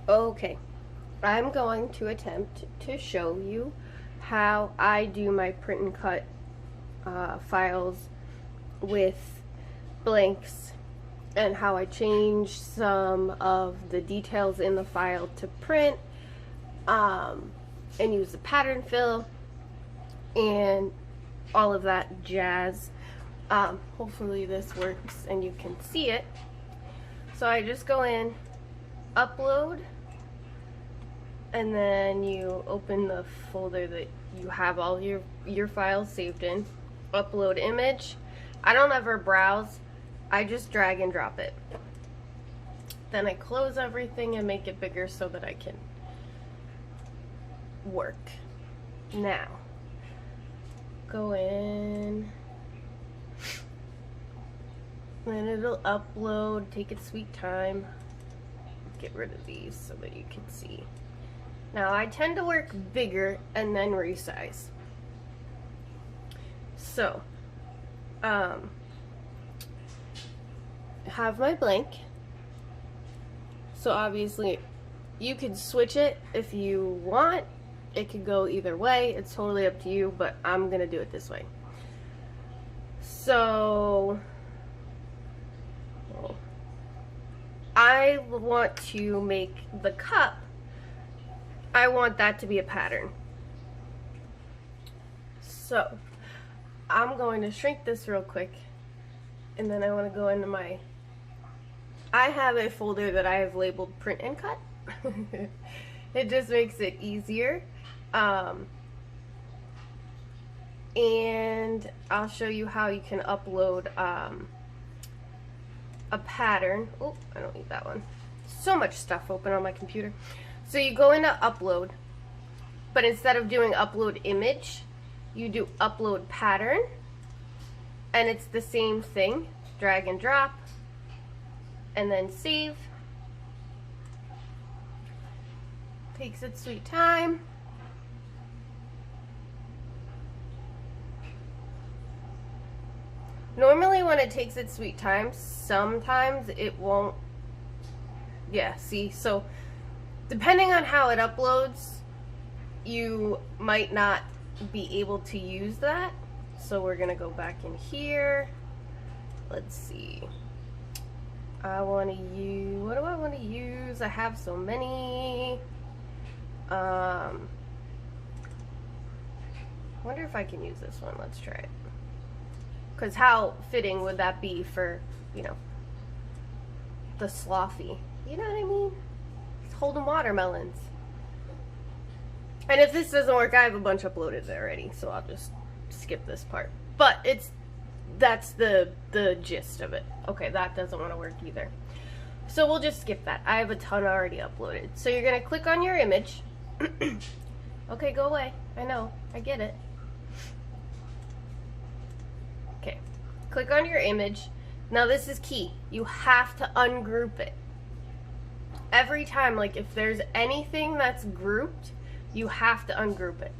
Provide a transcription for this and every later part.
Okay, I'm going to attempt to show you how I do my print and cut files with blanks and how I change some of the details in the file to print and use the pattern fill and all of that jazz. Hopefully this works and you can see it. So I just go in, upload, and then you open the folder that you have all your files saved in. Upload image. I don't ever browse, I just drag and drop it. Then I close everything and make it bigger so that I can work. Now, go in, then it'll upload, take its sweet time. Get rid of these so that you can see. Now I tend to work bigger and then resize. So, have my blank. So obviously you could switch it if you want. It could go either way. It's totally up to you, but I'm gonna do it this way. So I want to make the cup, I want that to be a pattern. So I'm going to shrink this real quick, and then I want to go into I have a folder that I have labeled print and cut. It just makes it easier. And I'll show you how you can upload a pattern. Oh, I don't need that one. So much stuff open on my computer. So you go into upload, but instead of doing upload image, you do upload pattern, and it's the same thing. Drag and drop, and then save. Takes its sweet time. Normally when it takes its sweet time, sometimes it won't. Yeah, see, so depending on how it uploads, you might not be able to use that. So we're gonna go back in here. Let's see. I want to use, what do I want to use? I have so many. Wonder if I can use this one. Let's try it. Because how fitting would that be for, you know, the slothy? You know what I mean? It's holding watermelons. And if this doesn't work, I have a bunch uploaded already, so I'll just skip this part. But that's the gist of it. Okay, that doesn't want to work either. So we'll just skip that. I have a ton already uploaded. So you're going to click on your image. Okay, go away. I know. I get it. Okay. Click on your image. Now this is key. You have to ungroup it. Every time, like if there's anything that's grouped, you have to ungroup it.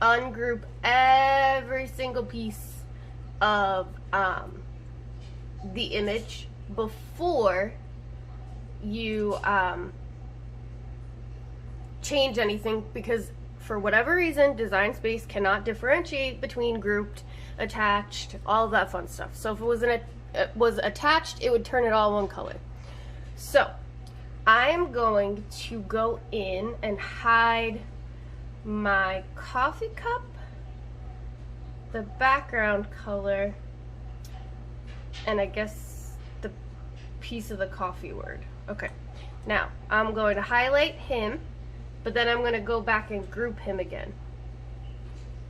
Ungroup every single piece of the image before you change anything, because for whatever reason Design Space cannot differentiate between grouped, attached, all of that fun stuff. So if it was attached, it would turn it all one color. So I'm going to go in and hide my coffee cup, the background color, and I guess the piece of the coffee word. Okay, now I'm going to highlight him, but then I'm going to go back and group him again,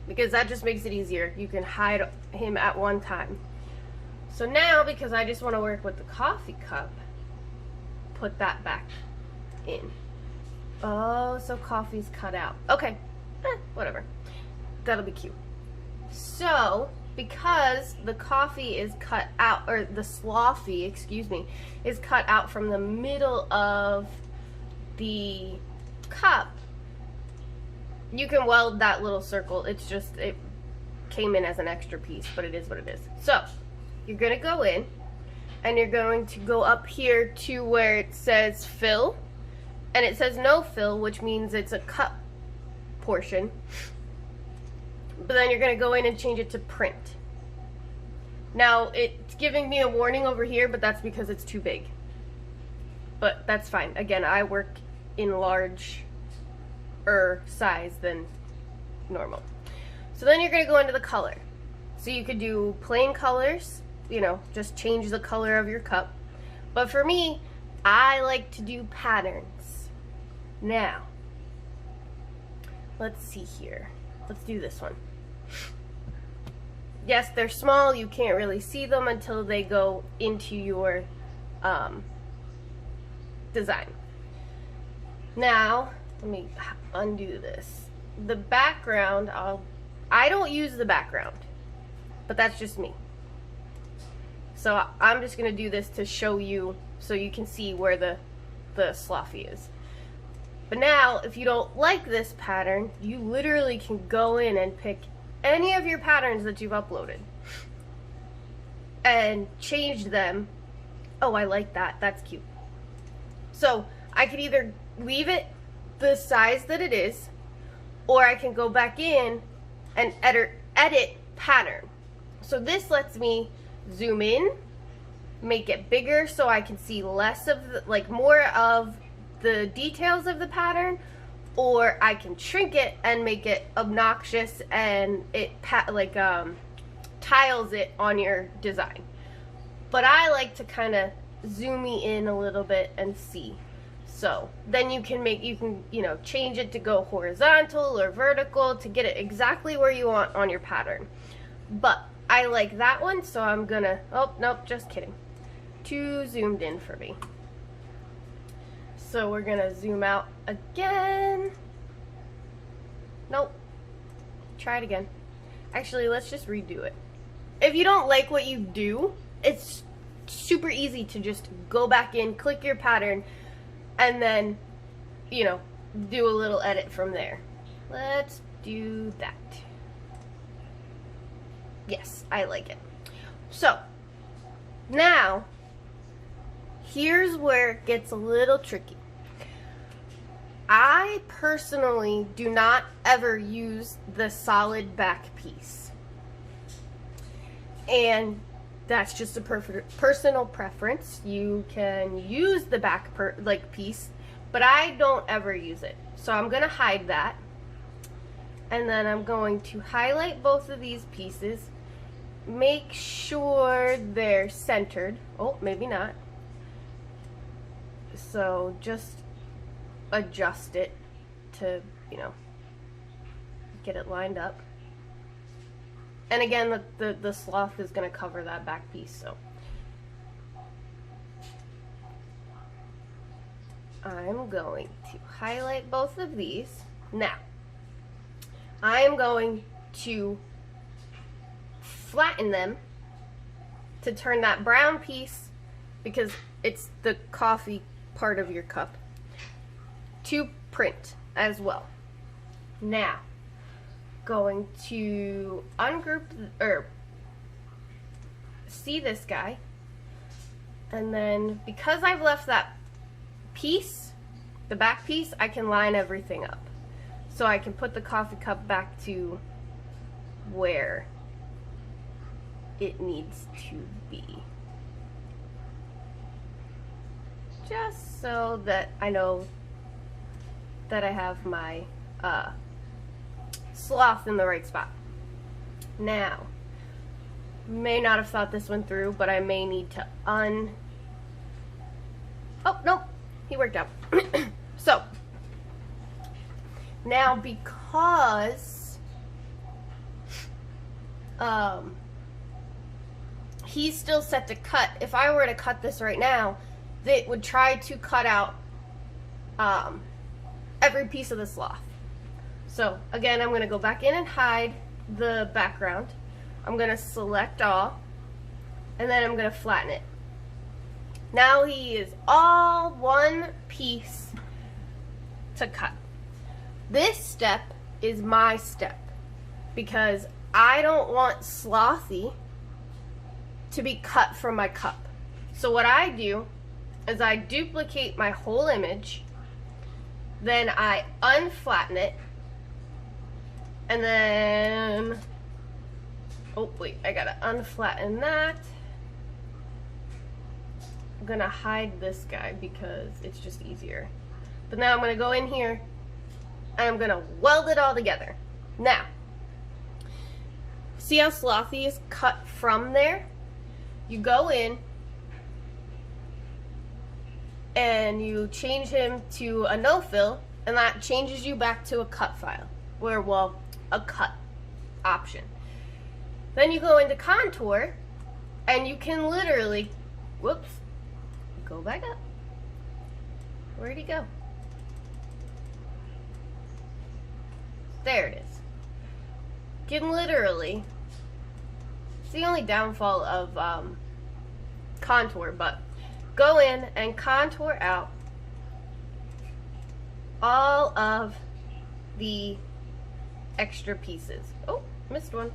because that just makes it easier. You can hide him at one time. So now, because I just want to work with the coffee cup, put that back in. Oh, so coffee's cut out. Okay, whatever. That'll be cute. So, because the coffee is cut out, or the slothy, excuse me, is cut out from the middle of the cup, you can weld that little circle. It's just, it came in as an extra piece, but it is what it is. So, you're going to go in, and you're going to go up here to where it says fill, And it says no fill, which means it's a cut portion. But then you're going to go in and change it to print. Now, it's giving me a warning over here, but that's because it's too big. But that's fine. Again, I work in larger size than normal. So then you're going to go into the color. So you could do plain colors, you know, just change the color of your cup. But for me, I like to do patterns. Now, let's see here. Let's do this one. Yes, they're small. You can't really see them until they go into your design. Now, let me undo this. The background, I don't use the background, but that's just me. So I'm just going to do this to show you so you can see where the sloughy is. But now, if you don't like this pattern, you literally can go in and pick any of your patterns that you've uploaded and change them. Oh, I like that. That's cute. So I could either leave it the size that it is, or I can go back in and edit pattern. So this lets me zoom in, make it bigger so I can see less of the, like more of the details of the pattern, or I can shrink it and make it obnoxious and it tiles it on your design. But I like to kind of zoom in a little bit and see. So then you can change it to go horizontal or vertical to get it exactly where you want on your pattern. But I like that one, so I'm gonna, oh nope, just kidding. Too zoomed in for me. So we're gonna zoom out again. Nope. Try it again. Actually, let's just redo it. If you don't like what you do, it's super easy to just go back in, click your pattern, and then, you know, do a little edit from there. Let's do that. Yes, I like it. So, now, here's where it gets a little tricky. I personally do not ever use the solid back piece. And that's just a personal preference. You can use the back piece, but I don't ever use it. So I'm going to hide that. And then I'm going to highlight both of these pieces. Make sure they're centered. Oh, maybe not. So just adjust it to, you know, get it lined up. And again, the slough is going to cover that back piece, so. I'm going to highlight both of these. Now, I am going to flatten them to turn that brown piece, because it's the coffee part of your cup, to print as well. Now, going to ungroup or see this guy, and then because I've left that piece, the back piece, I can line everything up. So I can put the coffee cup back to where it needs to be. Just so that I know that I have my slough in the right spot. Now, may not have thought this one through, but I may need to oh, nope, he worked out. So, now because he's still set to cut, if I were to cut this right now, it would try to cut out every piece of the slough. So again, I'm going to go back in and hide the background. I'm going to select all, and then I'm going to flatten it. Now he is all one piece to cut. This step is my step because I don't want sloughy to be cut from my cup. So what I do is I duplicate my whole image, Then I unflatten it. And then, oh wait, I gotta unflatten that. I'm gonna hide this guy because it's just easier. But now I'm gonna go in here and I'm gonna weld it all together. Now, see how Slothy is cut from there? You go in and you change him to a no-fill, and that changes you back to a cut file, where, well, a cut option. Then you go into contour, and you can literally, whoops, go back up. Where'd he go? There it is. You can literally, it's the only downfall of contour, but go in and contour out all of the extra pieces. Oh, missed one.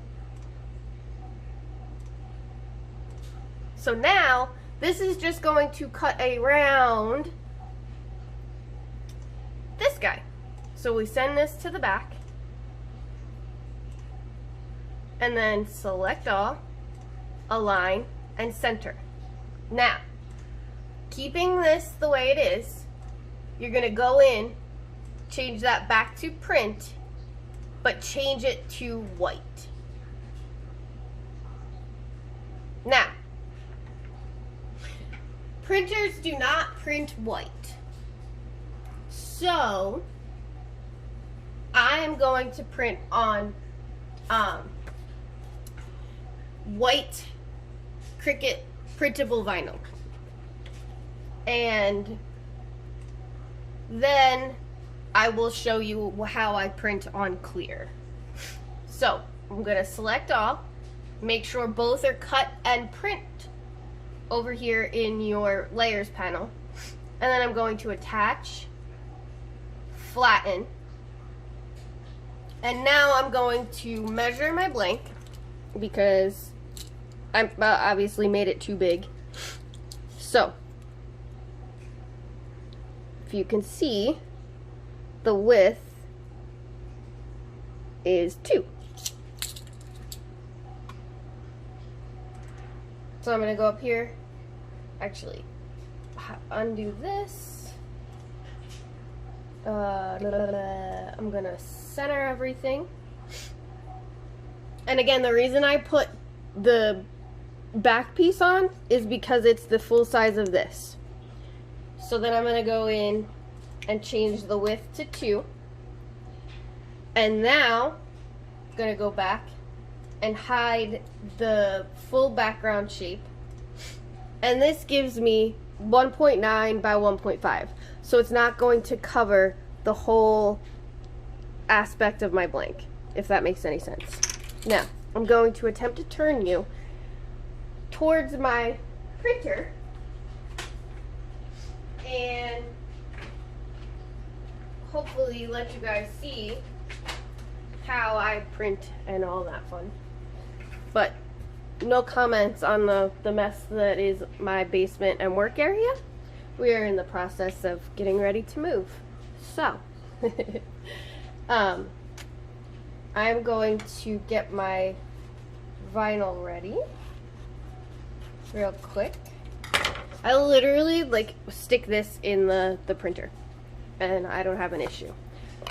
So now, this is just going to cut around this guy. So we send this to the back, and then select all, align, and center. Now, keeping this the way it is, you're gonna go in, change that back to print, but change it to white. Now, printers do not print white. So, I am going to print on white Cricut printable vinyl. And then I will show you how I print on clear. So I'm going to select all, make sure both are cut and print over here in your layers panel, and then I'm going to attach, flatten, and now I'm going to measure my blank because I obviously made it too big. So if you can see, the width is 2. So I'm going to go up here, actually undo this. I'm going to center everything. And again, the reason I put the back piece on is because it's the full size of this. So then I'm going to go in and change the width to 2. And now I'm going to go back and hide the full background shape. And this gives me 1.9 by 1.5. So it's not going to cover the whole aspect of my blank, if that makes any sense. Now, I'm going to attempt to turn you towards my printer and hopefully let you guys see how I print and all that fun. But no comments on the mess that is my basement and work area. We are in the process of getting ready to move. So, I'm going to get my vinyl ready real quick. I literally like stick this in the printer and I don't have an issue.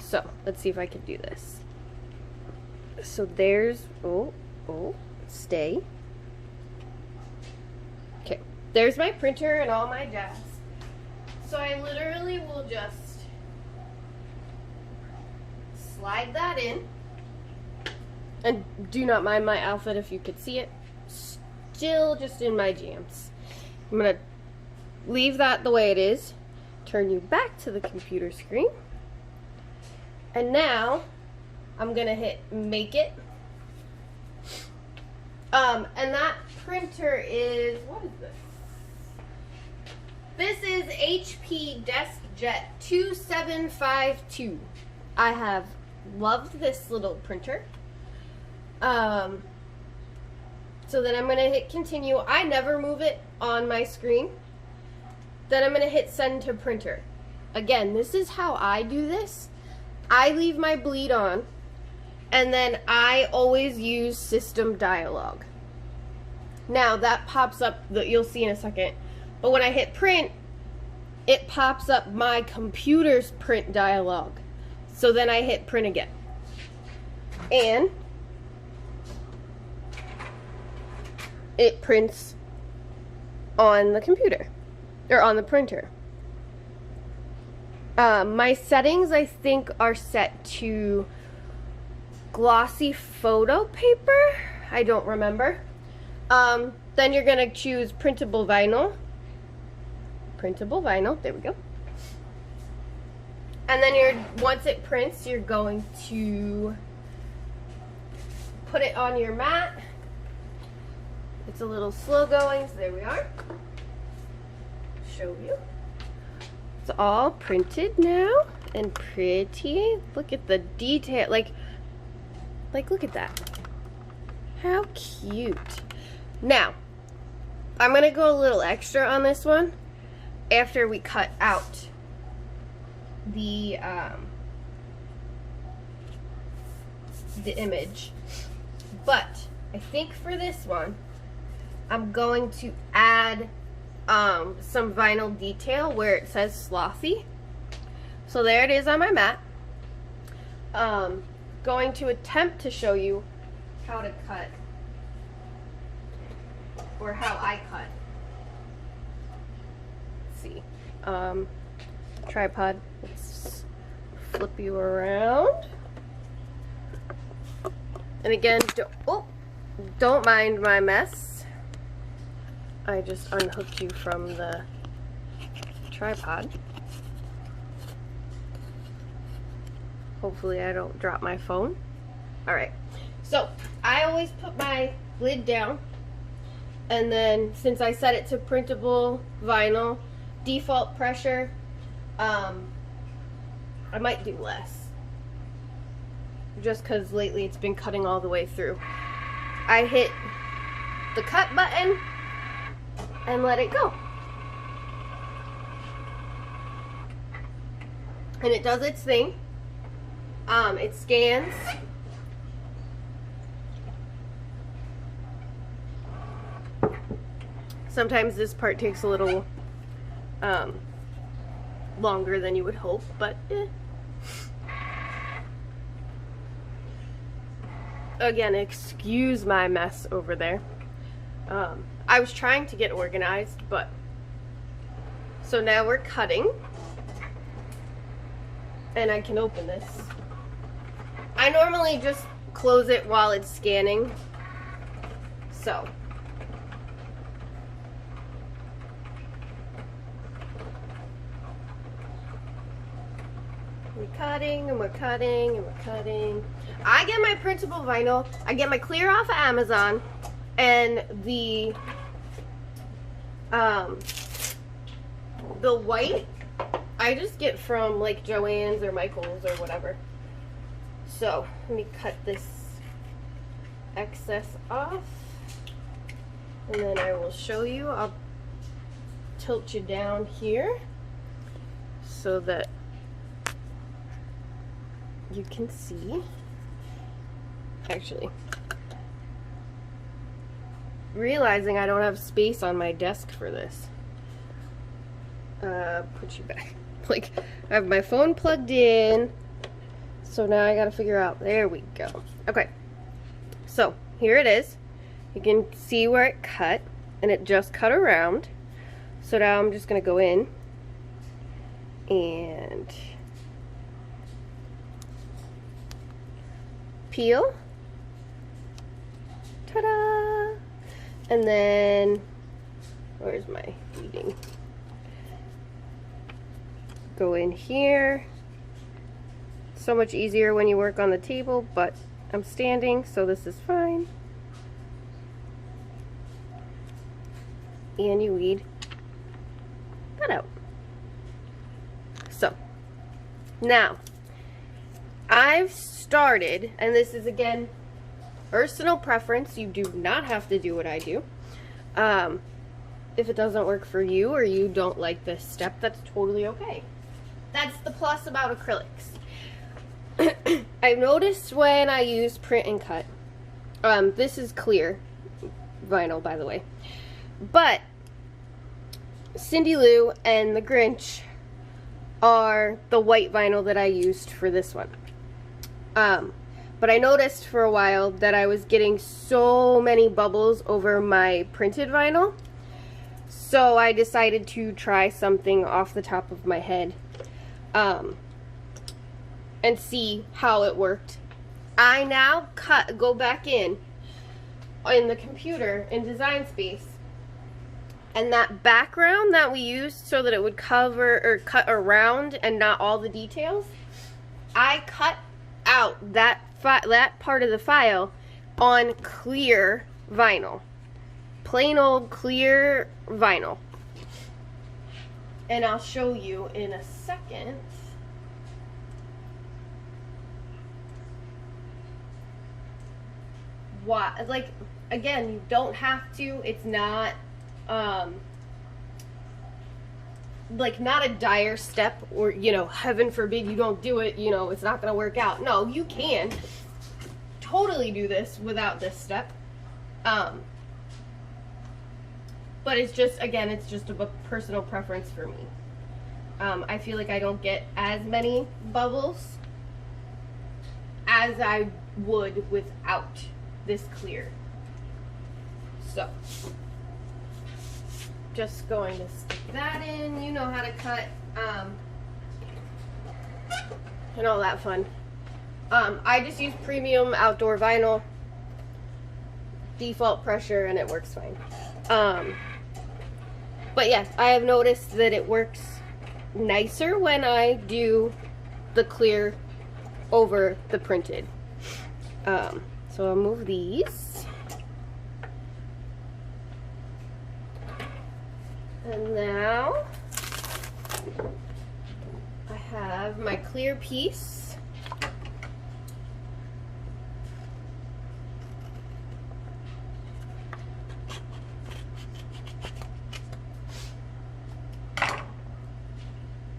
So let's see if I can do this. So there's, stay. Okay, there's my printer and all my jazz. So I literally will just slide that in. And do not mind my outfit if you could see it. Still just in my jams. I'm going to leave that the way it is. Turn you back to the computer screen. And now I'm going to hit make it. And that printer is, what is this? This is HP DeskJet 2752. I have loved this little printer. So then I'm going to hit continue. I never move it on my screen. Then I'm going to hit send to printer. again, this is how I do this. I leave my bleed on, and then I always use system dialog. Now that pops up, you'll see in a second, but when I hit print, it pops up my computer's print dialog. So then I hit print again. And it prints on the computer, or on the printer. My settings, I think, are set to glossy photo paper. I don't remember. Then you're gonna choose printable vinyl. Printable vinyl, there we go. And then once it prints, you're going to put it on your mat. It's a little slow going, so there we are. Show you. It's all printed now and pretty. Look at the detail, like look at that. How cute. Now, I'm gonna go a little extra on this one after we cut out the image. But I think for this one, I'm going to add some vinyl detail where it says slothy. So there it is on my mat. Going to attempt to show you how to cut, or how I cut. Let's see. Tripod. Let's flip you around. And again, don't mind my mess. I just unhooked you from the tripod. Hopefully I don't drop my phone. Alright, so I always put my lid down, and then since I set it to printable vinyl, default pressure, I might do less. Just because lately it's been cutting all the way through. I hit the cut button and let it go. And it does its thing. It scans. Sometimes this part takes a little longer than you would hope, but again, excuse my mess over there. I was trying to get organized, but so now we're cutting, and I can open this. I normally just close it while it's scanning, so we're cutting and we're cutting and we're cutting. I get my printable vinyl. I get my clear off of Amazon, and the white I just get from like Joann's or Michael's or whatever. So let me cut this excess off, and then I will show you. I'll tilt you down here so that you can see. Actually, realizing I don't have space on my desk for this. Put you back. Like, I have my phone plugged in, so now I gotta figure out. There we go. Okay, so here it is. You can see where it cut, and it just cut around. So now I'm just gonna go in and peel. Ta-da! And then, where's my reading? Go in here. So much easier when you work on the table, but I'm standing, so this is fine. And you weed that out. So, now, I've started, and this is again personal preference. You do not have to do what I do. If it doesn't work for you, or you don't like this step, that's totally okay. that's the plus about acrylics. I've noticed when I use print and cut, this is clear vinyl, by the way, but Cindy Lou and the Grinch are the white vinyl that I used for this one. But I noticed for a while that I was getting so many bubbles over my printed vinyl, so I decided to try something off the top of my head and see how it worked. I now go back in the computer in Design Space, and that background that we used so that it would cover or cut around and not all the details, I cut out that part of the file on clear vinyl, plain old clear vinyl, and I'll show you in a second. Why, like, again, you don't have to, it's not like not a dire step, or, you know, heaven forbid you don't do it, you know, it's not gonna work out. No, you can totally do this without this step, but it's just, again, it's just a personal preference for me. I feel like I don't get as many bubbles as I would without this clear. So just going to stick that in. You know how to cut, and all that fun. I just use premium outdoor vinyl, default pressure, and it works fine. But yeah, I have noticed that it works nicer when I do the clear over the printed. So I'll move these. And now I have my clear piece.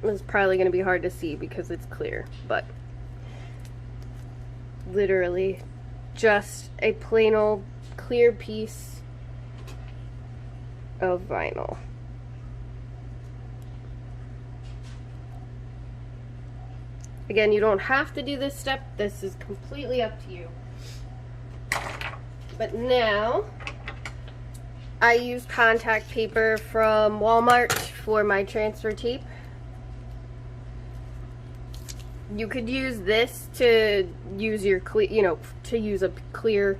It's probably going to be hard to see because it's clear, but literally just a plain old clear piece of vinyl. Again, you don't have to do this step. This is completely up to you. But now, I use contact paper from Walmart for my transfer tape. You could use this to use your to use a clear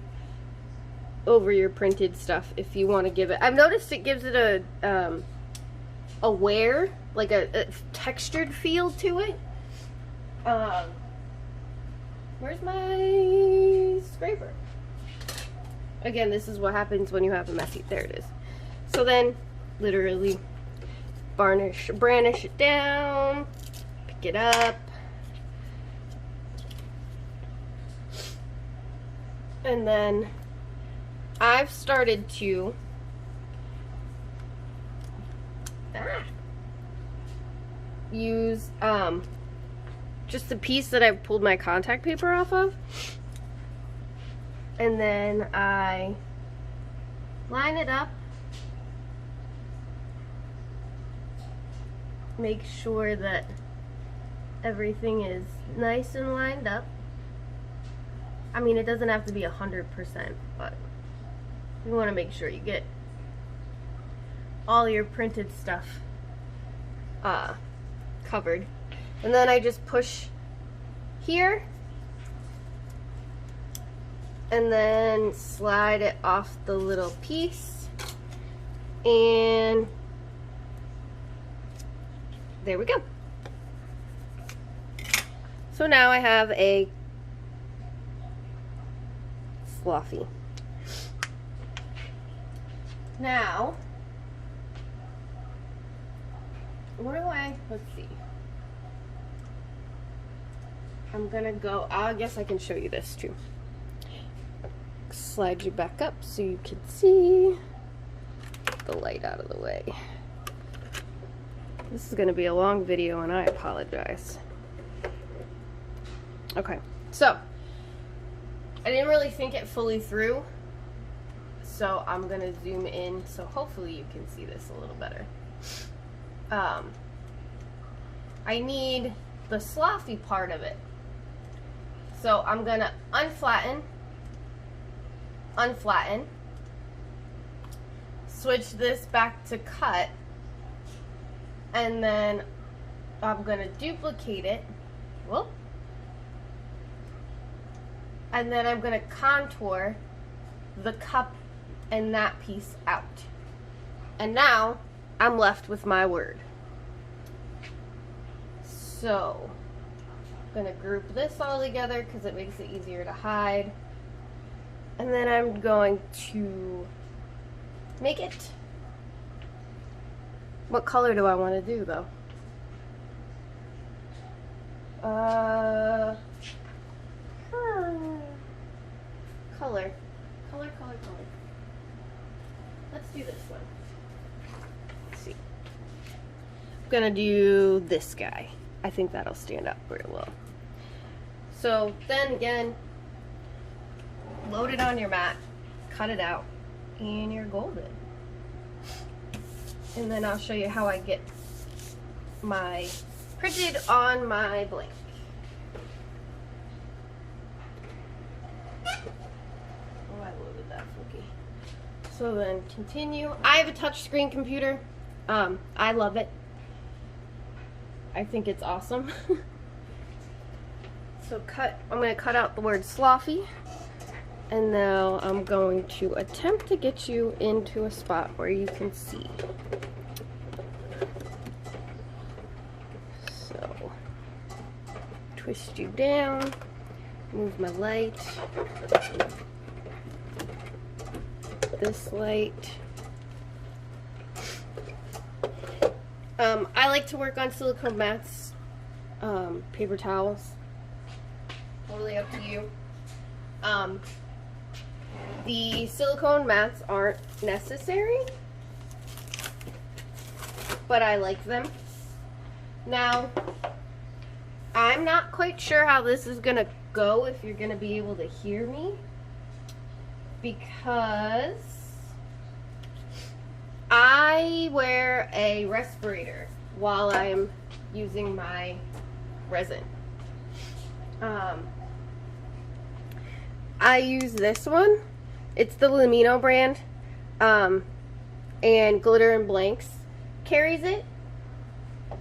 over your printed stuff if you want to give it. I've noticed it gives it a wear, like a textured feel to it. Where's my scraper? Again, this is what happens when you have a messy, there it is. So then, literally, brandish it down, pick it up, and then I've started to use, just the piece that I pulled my contact paper off of, and then I line it up, make sure that everything is nice and lined up. I mean, it doesn't have to be 100%, but you want to make sure you get all your printed stuff covered. And then I just push here and then slide it off the little piece, and there we go. So now I have a sloughy. Now, let's see. I'm gonna go, I guess I can show you this too. Slide you back up so you can see. Get the light out of the way. This is going to be a long video and I apologize. Okay, so I didn't really think it fully through, so I'm going to zoom in so hopefully you can see this a little better. I need the sloughy part of it. So I'm going to unflatten, switch this back to cut, and then I'm going to duplicate it. Whoop. And then I'm going to contour the cup and that piece out. And now I'm left with my word. So I'm going to group this all together because it makes it easier to hide. And then I'm going to make it. What color do I want to do though? Color. Let's do this one. Let's see. I'm gonna do this guy. I think that'll stand up real well. So then again, load it on your mat, cut it out, and you're golden. And then I'll show you how I get my printed on my blank. Oh, I loaded that funky. So then continue. I have a touchscreen computer. I love it. I think it's awesome. So I'm going to cut out the word sloughy. And now I'm going to attempt to get you into a spot where you can see. So, twist you down, move my light, this light. I like to work on silicone mats, paper towels, totally up to you. The silicone mats aren't necessary, but I like them. Now, I'm not quite sure how this is gonna go, if you're gonna be able to hear me, because I wear a respirator while I'm using my resin. I use this one. It's the Lumino brand, and Glitter and Blanks carries it.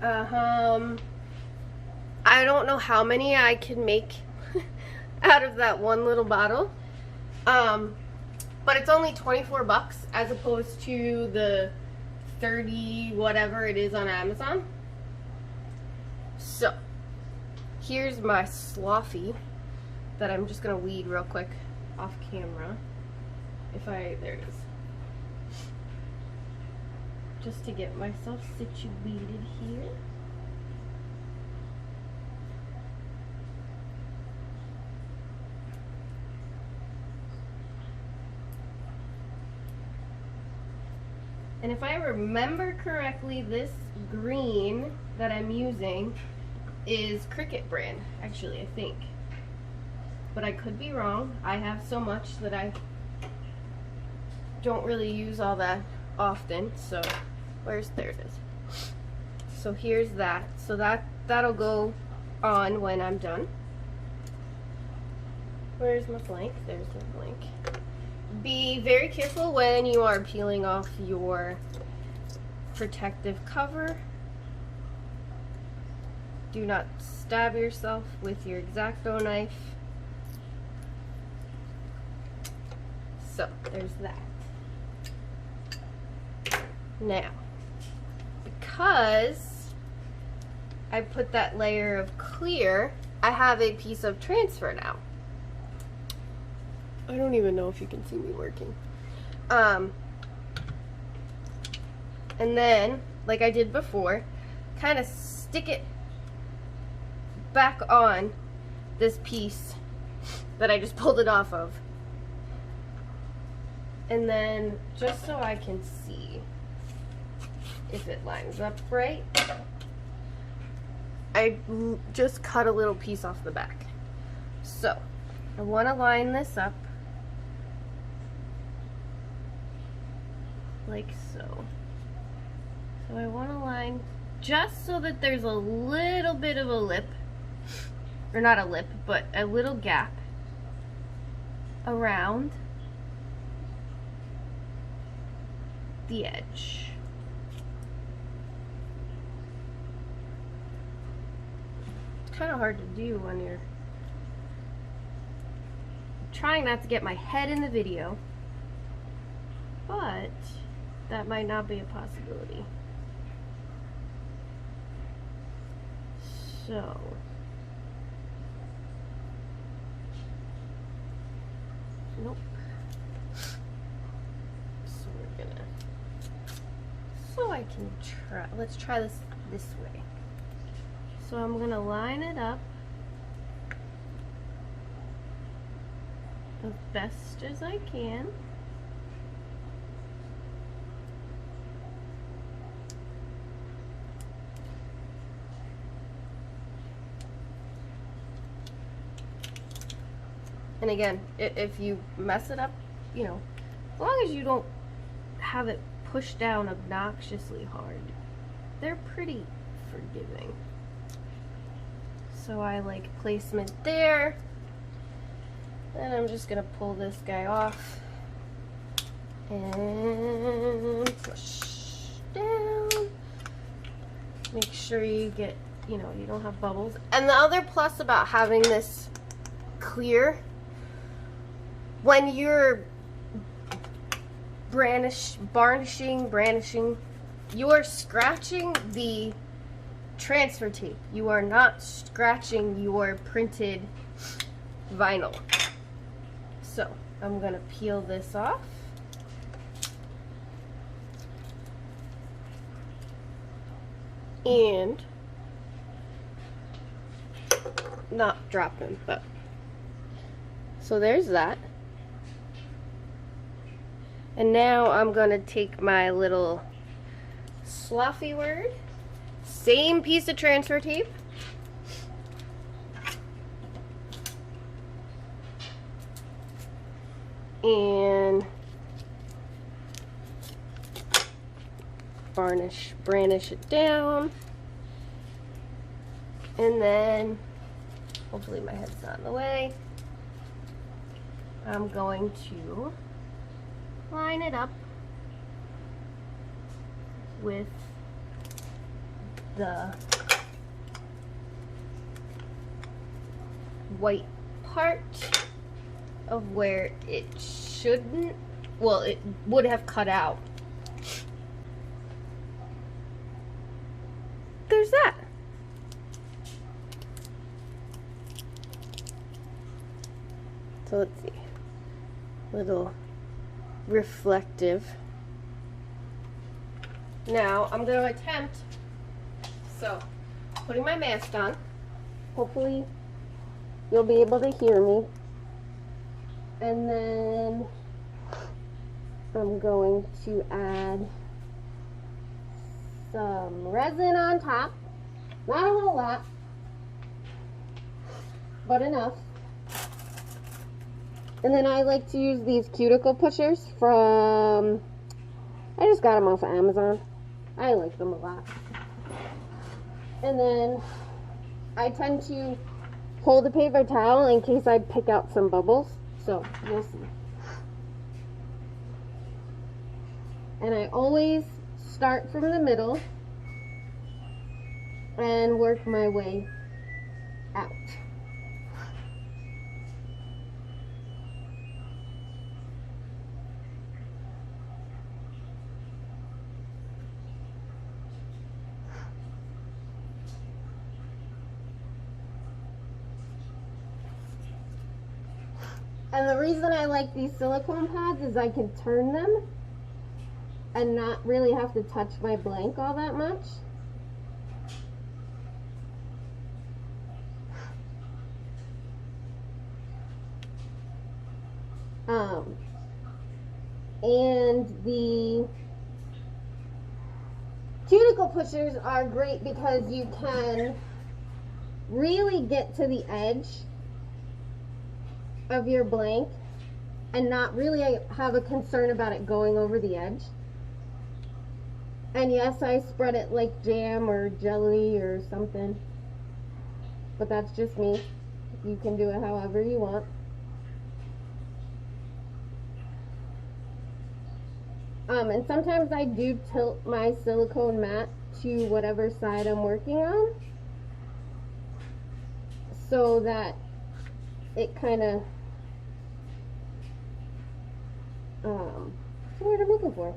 I don't know how many I can make out of that one little bottle, but it's only 24 bucks as opposed to the 30 whatever it is on Amazon. So here's my sloughy that I'm just gonna weed real quick off camera. There it is. Just to get myself situated here. And if I remember correctly, this green that I'm using is Cricut brand, actually, I think. But I could be wrong. I have so much that I don't really use all that often. So there it is. So here's that. So that'll go on when I'm done. Where's my blank? There's the blank. Be very careful when you are peeling off your protective cover. Do not stab yourself with your X-Acto knife. So there's that. Now, because I put that layer of clear, I have a piece of transfer now. I don't even know if you can see me working. And then, like I did before, kind of stick it back on this piece that I just pulled it off of. And then, just so I can see, if it lines up right. I just cut a little piece off the back. So I want to line this up like so. So I want to line just so that there's a little bit of a lip, or not a lip, but a little gap around the edge. It's kind of hard to do when you're trying not to get my head in the video, but that might not be a possibility. So nope. So we're gonna, so I can try, let's try this way. So I'm gonna line it up as best as I can. And again, if you mess it up, you know, as long as you don't have it pushed down obnoxiously hard, they're pretty forgiving. So I like placement there. Then I'm just gonna pull this guy off and push down. Make sure you get, you know, you don't have bubbles. And the other plus about having this clear, when you're brandishing, you are scratching the transfer tape. You are not scratching your printed vinyl. So I'm gonna peel this off. And not drop them, but so there's that. And now I'm gonna take my little sloppy word, same piece of transfer tape, and brandish it down, and then hopefully my head's not in the way. I'm going to line it up with the white part of where it shouldn't, well, it would have cut out. There's that. So let's see. Little reflective. Now I'm going to attempt, so putting my mask on, hopefully you'll be able to hear me, and then I'm going to add some resin on top, not a whole lot, but enough. And then I like to use these cuticle pushers from, I just got them off of Amazon. I like them a lot. And then I tend to hold the paper towel in case I pick out some bubbles. So we'll see. And I always start from the middle and work my way out. And the reason I like these silicone pads is I can turn them and not really have to touch my blank all that much. And icicle pushers are great because you can really get to the edge of your blank and not really have a concern about it going over the edge. And yes, I spread it like jam or jelly or something, but that's just me. You can do it however you want. And sometimes I do tilt my silicone mat to whatever side I'm working on so that it kind of, what's the word I'm looking for?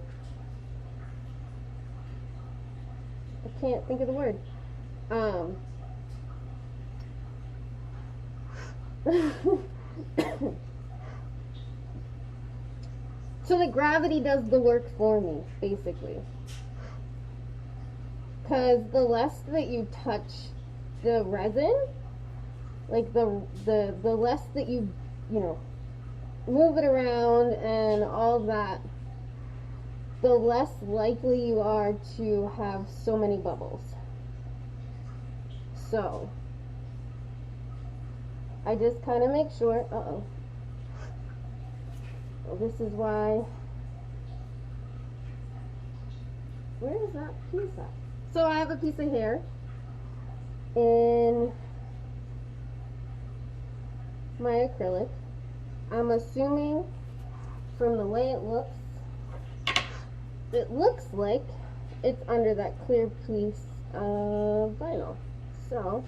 I can't think of the word. So the gravity does the work for me, basically. Because the less that you touch the resin, like the less that you move it around and all that, the less likely you are to have so many bubbles. So I just kind of make sure, this is why, where is that piece at? So I have a piece of hair in my acrylic. I'm assuming from the way it looks like it's under that clear piece of vinyl. So,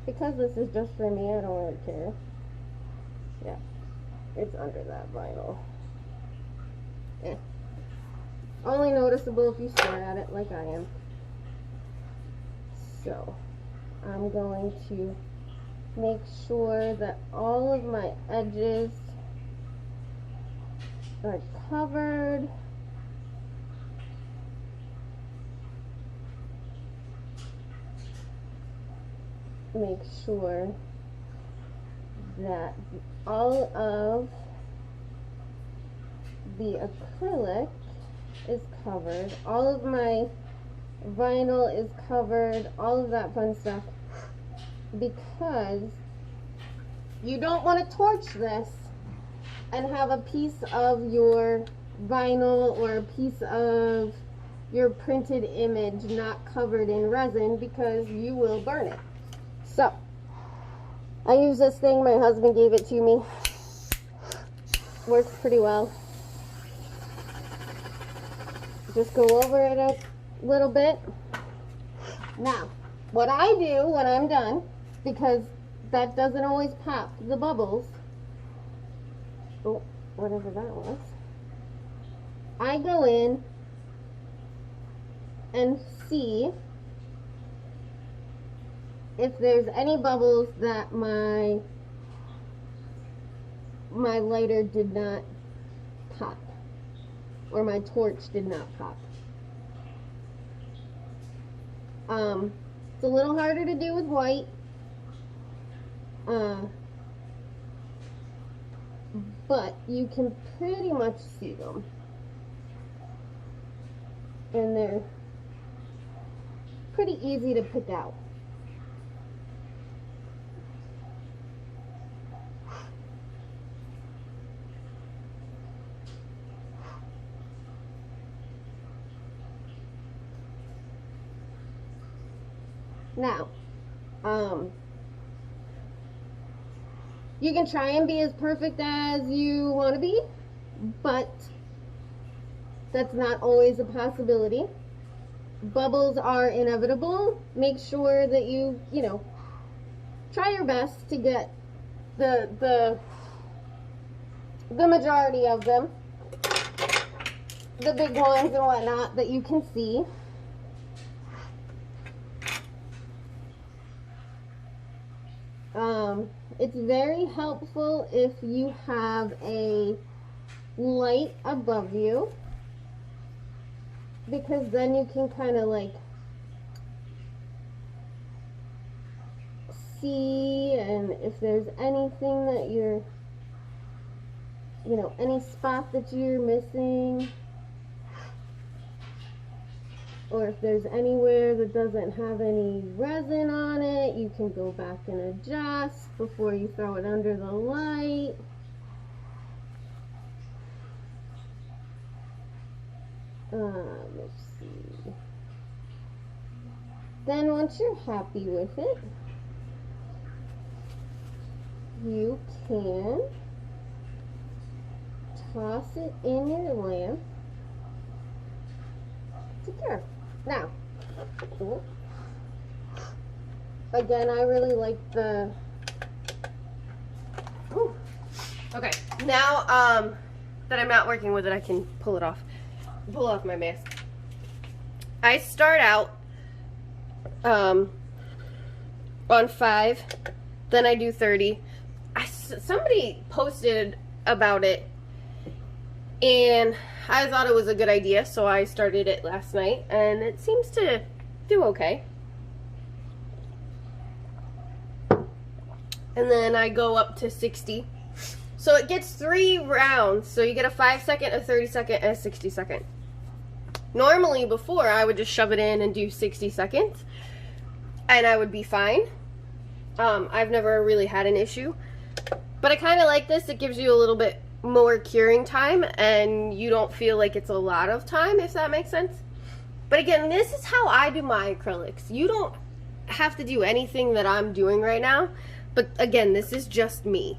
because this is just for me, I don't really care. Yeah. It's under that vinyl. Only noticeable if you stare at it like I am. So, I'm going to make sure that all of my edges are covered. Make sure that all of the acrylic is covered, all of my vinyl is covered, all of that fun stuff, because you don't want to torch this and have a piece of your vinyl or a piece of your printed image not covered in resin, because you will burn it. So I use this thing, my husband gave it to me. Works pretty well. Just go over it a little bit. Now, what I do when I'm done, because that doesn't always pop the bubbles, oh, whatever that was, I go in and see if there's any bubbles that my lighter did not pop, or my torch did not pop. It's a little harder to do with white, but you can pretty much see them, and they're pretty easy to pick out. Now, you can try and be as perfect as you want to be, but that's not always a possibility. Bubbles are inevitable. Make sure that you try your best to get the majority of them, the big ones and whatnot that you can see. It's very helpful if you have a light above you, because then you can kind of like see, and if there's anything that you're, any spot that you're missing, or if there's anywhere that doesn't have any resin on it, you can go back and adjust before you throw it under the light. Let's see. Then once you're happy with it, you can toss it in your lamp to cure. Now, again, I really like the... Ooh. Okay, now that I'm not working with it, I can pull it off. Pull off my mask. I start out on 5, then I do 30. Somebody posted about it, and I thought it was a good idea, so I started it last night, and it seems to do okay. And then I go up to 60. So it gets 3 rounds, so you get a 5-second, a 30-second, and a 60-second. Normally before, I would just shove it in and do 60 seconds, and I would be fine. I've never really had an issue, but I kind of like this. It gives you a little bit more curing time, and you don't feel like it's a lot of time, if that makes sense. But again, this is how I do my acrylics. You don't have to do anything that I'm doing right now, but again, this is just me.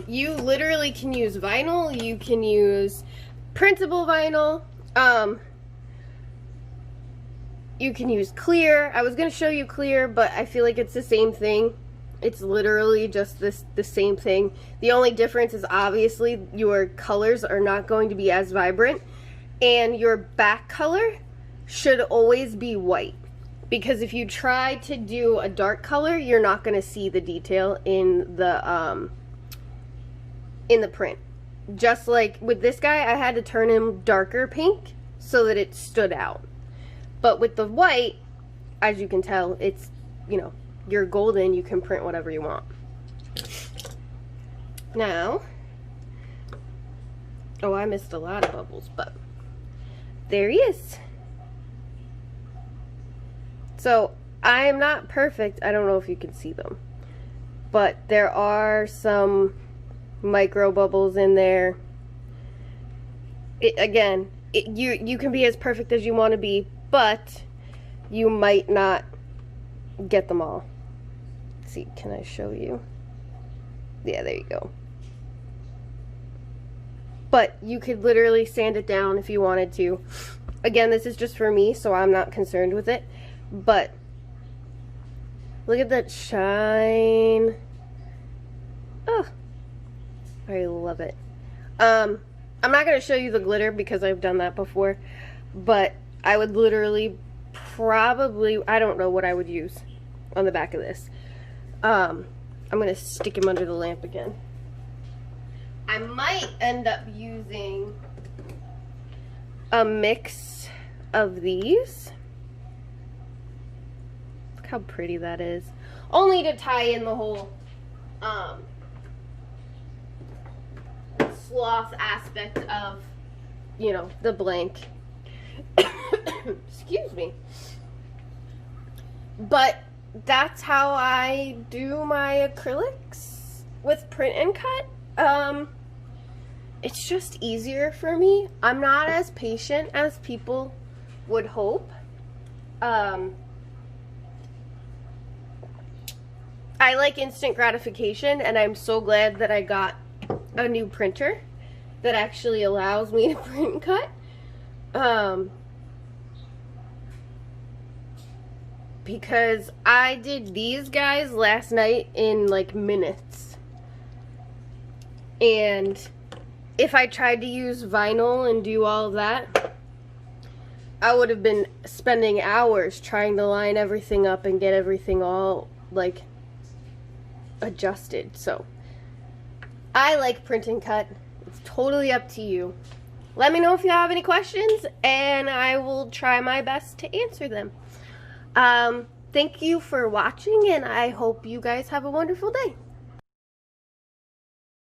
You literally can use vinyl, you can use printable vinyl, you can use clear. I was going to show you clear, but I feel like it's the same thing. It's literally just the same thing. The only difference is obviously your colors are not going to be as vibrant, and your back color should always be white, because if you try to do a dark color, you're not going to see the detail in the print. Just like with this guy, I had to turn him darker pink so that it stood out. But with the white, as you can tell, it's, you know, you're golden, you can print whatever you want. Now, oh, I missed a lot of bubbles, but there he is. So, I am not perfect. I don't know if you can see them, but there are some micro bubbles in there. You can be as perfect as you want to be, but you might not get them all. Let's see, can I show you? Yeah, there you go. But you could literally sand it down if you wanted to. Again, this is just for me, so I'm not concerned with it. But look at that shine. Oh, I love it. I'm not going to show you the glitter because I've done that before, but I would literally probably, I don't know what I would use on the back of this. I'm going to stick him under the lamp again. I might end up using a mix of these. Look how pretty that is. Only to tie in the whole sloth aspect of, you know, the blank. Excuse me. But that's how I do my acrylics with print and cut. It's just easier for me. I'm not as patient as people would hope. I like instant gratification, and I'm so glad that I got a new printer that actually allows me to print and cut. Because I did these guys last night in like minutes. And if I tried to use vinyl and do all of that, I would have been spending hours trying to line everything up and get everything all like adjusted. So I like print and cut. It's totally up to you. Let me know if you have any questions, and I will try my best to answer them. Thank you for watching, and I hope you guys have a wonderful day.